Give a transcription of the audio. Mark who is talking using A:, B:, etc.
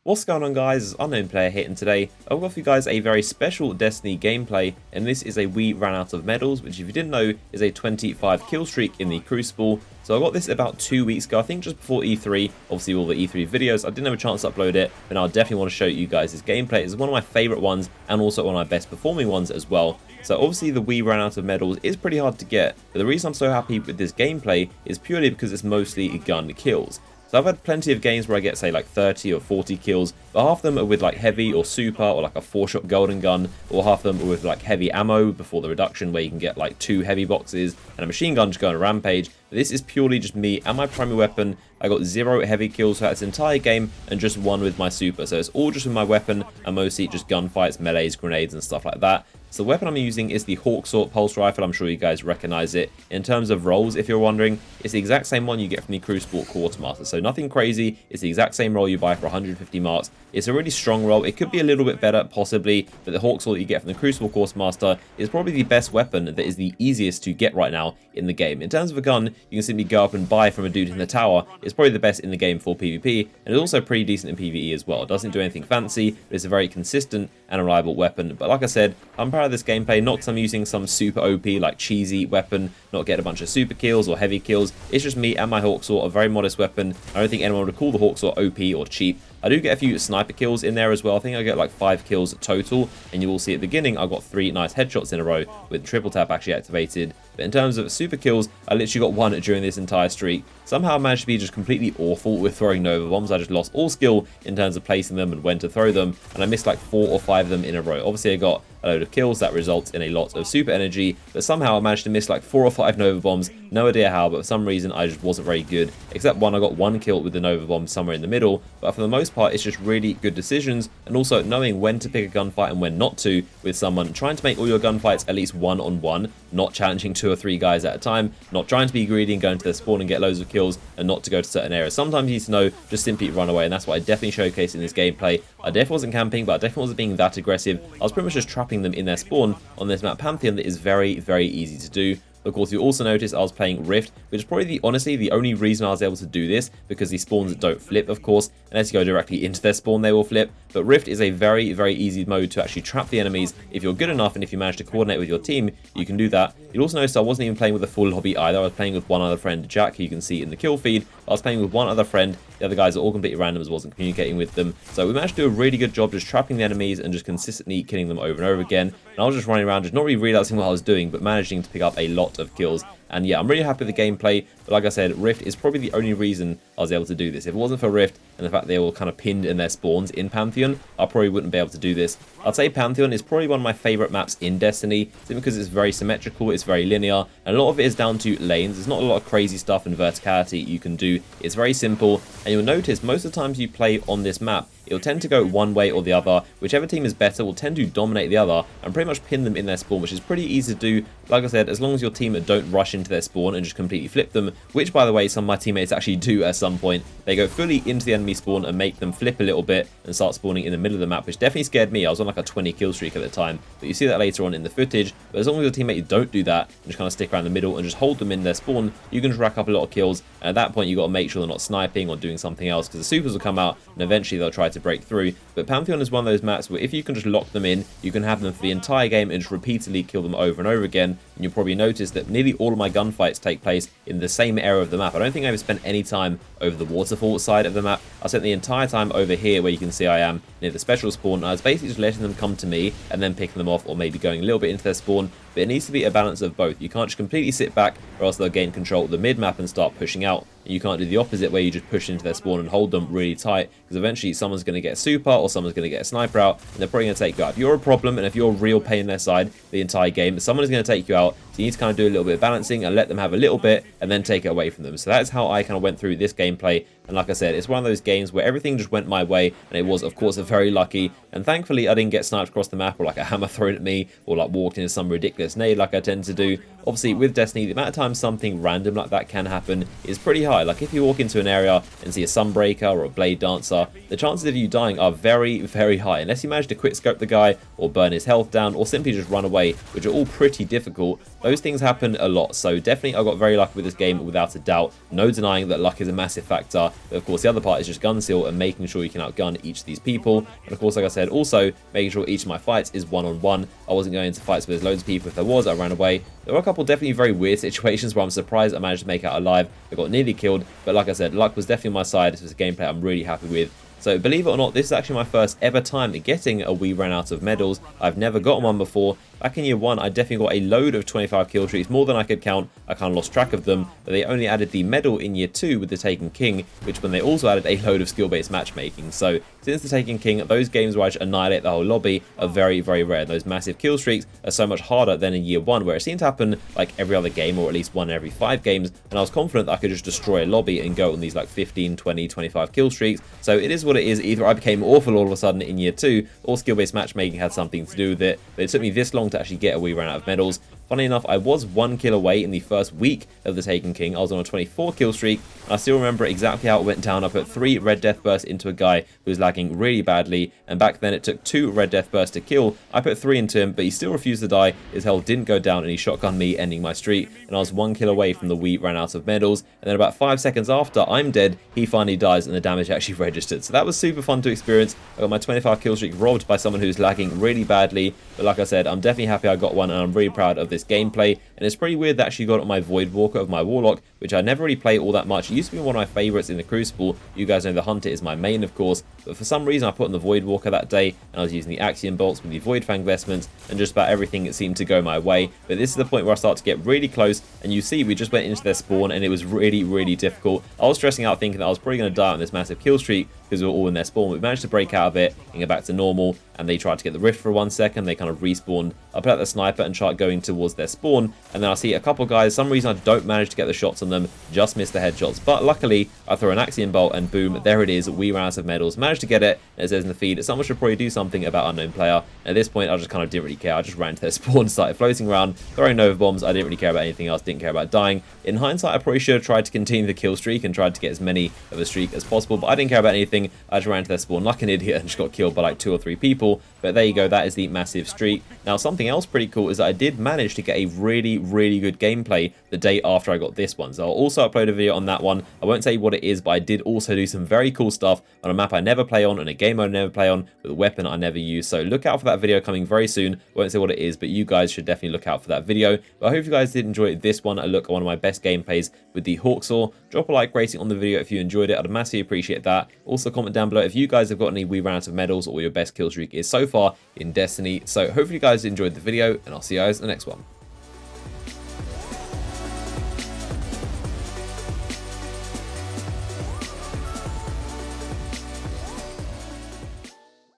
A: What's going on, guys? It's Unknown Player here, and today I've got for you guys a very special Destiny gameplay, and this is a We Ran Out of Medals, which if you didn't know is a 25 kill streak in the Crucible. So I got this about 2 weeks ago, I think just before E3, obviously all the E3 videos. I didn't have a chance to upload it, but now I definitely want to show you guys this gameplay. It's one of my favourite ones, and also one of my best performing ones as well. So obviously the We Ran Out of Medals is pretty hard to get, but the reason I'm so happy with this gameplay is purely because it's mostly gun kills. So I've had plenty of games where I get, say, like 30 or 40 kills, but half of them are with like heavy or super or like a 4-shot golden gun, or half of them are with like heavy ammo before the reduction where you can get like 2 heavy boxes and a machine gun just go on a rampage. But this is purely just me and my primary weapon. I got 0 heavy kills throughout this entire game and just 1 with my super. So it's all just with my weapon and mostly just gunfights, melees, grenades and stuff like that. So the weapon I'm using is the Hawksaw pulse rifle. I'm sure you guys recognize it. In terms of rolls, if you're wondering, it's the exact same one you get from the Crucible Quartermaster. So nothing crazy. It's the exact same roll you buy for 150 marks. It's a really strong roll. It could be a little bit better, possibly, but the Hawksaw that you get from the Crucible Quartermaster is probably the best weapon that is the easiest to get right now in the game. In terms of a gun, you can simply go up and buy from a dude in the tower. It's probably the best in the game for PvP, and it's also pretty decent in PvE as well. It doesn't do anything fancy, but it's a very consistent and reliable weapon. But like I said, I'm proud of this gameplay, not because I'm using some super OP, like cheesy weapon, not get a bunch of super kills or heavy kills. It's just me and my Hawksaw, a very modest weapon. I don't think anyone would call the Hawksaw OP or cheap. I do get a few sniper kills in there as well. I think I get like 5 kills total, and you will see at the beginning I got 3 nice headshots in a row with triple tap actually activated. But in terms of super kills, I literally got 1 during this entire streak. Somehow I managed to be just completely awful with throwing Nova Bombs. I just lost all skill in terms of placing them and when to throw them, and I missed like 4 or 5 of them in a row. Obviously I got a load of kills that results in a lot of super energy, but somehow I managed to miss like 4 or 5 Nova Bombs. No idea how, but for some reason I just wasn't very good. Except one, I got 1 kill with the Nova Bomb somewhere in the middle, but for the most part it's just really good decisions, and also knowing when to pick a gunfight and when not to with someone, trying to make all your gunfights at least 1-on-1, not challenging 2 or 3 guys at a time, not trying to be greedy and go into their spawn and get loads of kills, and not to go to certain areas. Sometimes you need to know, just simply run away, and that's what I definitely showcased in this gameplay. I definitely wasn't camping, but I definitely wasn't being that aggressive. I was pretty much just trapping them in their spawn on this map Pantheon that is very, very easy to do. Of course, you also notice I was playing Rift, which is probably honestly the only reason I was able to do this, because the spawns don't flip, of course. Unless you go directly into their spawn, they will flip. But Rift is a very, very easy mode to actually trap the enemies if you're good enough, and if you manage to coordinate with your team, you can do that. You'll also notice I wasn't even playing with a full lobby either. I was playing with one other friend, Jack, who you can see in the kill feed. I was playing with one other friend. The other guys are all completely random, as I wasn't communicating with them. So we managed to do a really good job just trapping the enemies and just consistently killing them over and over again. And I was just running around, just not really realizing what I was doing, but managing to pick up a lot of kills. And yeah, I'm really happy with the gameplay, but like I said, Rift is probably the only reason I was able to do this. If it wasn't for Rift and the fact they were kind of pinned in their spawns in Pantheon, I probably wouldn't be able to do this. I'd say Pantheon is probably one of my favorite maps in Destiny, simply because it's very symmetrical, it's very linear, and a lot of it is down to lanes. There's not a lot of crazy stuff and verticality you can do. It's very simple, and you'll notice most of the times you play on this map, it'll tend to go one way or the other. Whichever team is better will tend to dominate the other and pretty much pin them in their spawn, which is pretty easy to do. Like I said, as long as your team don't rush into their spawn and just completely flip them, which by the way some of my teammates actually do at some point. They go fully into the enemy spawn and make them flip a little bit and start spawning in the middle of the map, which definitely scared me. I was on like a 20 kill streak at the time, but you see that later on in the footage. But as long as your teammates don't do that and just kind of stick around the middle and just hold them in their spawn, you can just rack up a lot of kills. And at that point you got to make sure they're not sniping or doing something else, because the supers will come out and eventually they'll try to break through. But Pantheon is one of those maps where if you can just lock them in, you can have them for the entire game and just repeatedly kill them over and over again. And you'll probably notice that nearly all of my gunfights take place in the same area of the map. I don't think I ever spent any time over the waterfall side of the map. I spent the entire time over here where you can see I am near the special spawn. I was basically just letting them come to me and then picking them off, or maybe going a little bit into their spawn. But it needs to be a balance of both. You can't just completely sit back, or else they'll gain control of the mid-map and start pushing out. And you can't do the opposite, where you just push into their spawn and hold them really tight, because eventually someone's going to get a super or someone's going to get a sniper out, and they're probably going to take you out. If you're a problem and if you're a real pain in their side the entire game, someone is going to take you out. So you need to kind of do a little bit of balancing and let them have a little bit and then take it away from them. So that's how I kind of went through this gameplay. And like I said, it's one of those games where everything just went my way, and it was, of course, very lucky. And thankfully, I didn't get sniped across the map, or like a hammer thrown at me, or like walked into some ridiculous nade like I tend to do. Obviously, with Destiny, the amount of times something random like that can happen is pretty high. Like if you walk into an area and see a Sunbreaker or a Blade Dancer, the chances of you dying are very, very high, unless you manage to quick scope the guy, or burn his health down, or simply just run away, which are all pretty difficult. those things happen a lot. So definitely I got very lucky with this game without a doubt. No denying that luck is a massive factor. But of course the other part is just gun seal and making sure you can outgun each of these people. And of course, like I said, also making sure each of my fights is one-on-one. I wasn't going into fights where there's loads of people. If there was, I ran away. There were a couple definitely very weird situations where I'm surprised I managed to make it out alive. I got nearly killed, but like I said, luck was definitely on my side. This was a gameplay I'm really happy with. So believe it or not, this is actually my first ever time getting a We Ran Out of medals. I've never gotten one before. Back in year 1, I definitely got a load of 25 kill streaks, more than I could count. I kind of lost track of them, but they only added the medal in year 2 with the Taken King, which when they also added a load of skill-based matchmaking. So since the Taken King, those games where I just annihilate the whole lobby are very, very rare. Those massive kill streaks are so much harder than in year 1, where it seemed to happen like every other game, or at least one every 5 games, and I was confident that I could just destroy a lobby and go on these like 15, 20, 25 kill streaks. So it is what it is. Either I became awful all of a sudden in year 2, or skill-based matchmaking had something to do with it, but it took me this long to actually get a We Ran Out of medals. Funny enough, I was 1 kill away in the first week of the Taken King. I was on a 24 kill streak, and I still remember exactly how it went down. I put 3 Red Death Bursts into a guy who was lagging really badly, and back then it took 2 Red Death Bursts to kill. I put 3 into him, but he still refused to die. His health didn't go down, and he shotgunned me, ending my streak, and I was 1 kill away from the We Ran Out of medals. And then about 5 seconds after I'm dead, he finally dies, and the damage actually registered. So that was super fun to experience. I got my 25 kill streak robbed by someone who's lagging really badly, but like I said, I'm definitely happy I got one, and I'm really proud of this gameplay. And it's pretty weird that I actually got on my Void Walker of my Warlock, which I never really play all that much. It used to be one of my favourites in the Crucible. You guys know the Hunter is my main, of course, but for some reason I put on the Void Walker that day, and I was using the Axiom Bolts with the Void Fang Vestments, and just about everything it seemed to go my way. But this is the point where I start to get really close, and you see we just went into their spawn, and it was really, really difficult. I was stressing out thinking that I was probably going to die on this massive kill streak, because we were all in their spawn. We managed to break out of it and get back to normal, and they tried to get the rift for 1 second. They kind of respawned. I put out the sniper and tried going towards their spawn, and then I see a couple guys. Some reason I don't manage to get the shots on them, just miss the headshots, but luckily I throw an Axiom Bolt, and boom, there it is. We Ran Out of medals. Managed to get it, and it says in the feed, someone should probably do something about unknown player. And at this point, I just kind of didn't really care. I just ran to their spawn, started floating around, throwing Nova Bombs. I didn't really care about anything else, didn't care about dying. In hindsight, I probably should have tried to continue the kill streak and tried to get as many of a streak as possible, but I didn't care about anything. I just ran to their spawn like an idiot and just got killed by like 2 or 3 people. But there you go, that is the massive streak. Now, something else pretty cool is that I did manage to get a really, really good gameplay the day after I got this one. So I'll also upload a video on that one. I won't tell you what it is, but I did also do some very cool stuff on a map I never play on, and a game I never play on, with a weapon I never use. So look out for that video coming very soon. I won't say what it is, but you guys should definitely look out for that video. But I hope you guys did enjoy this one, a look at one of my best gameplays with the Hawksaw. Drop a like rating on the video if you enjoyed it. I'd massively appreciate that. Also comment down below if you guys have got any We Ran Out of medals, or your best kill streak is so far in Destiny. So hopefully you guys enjoyed the video, and I'll see you guys in the next one.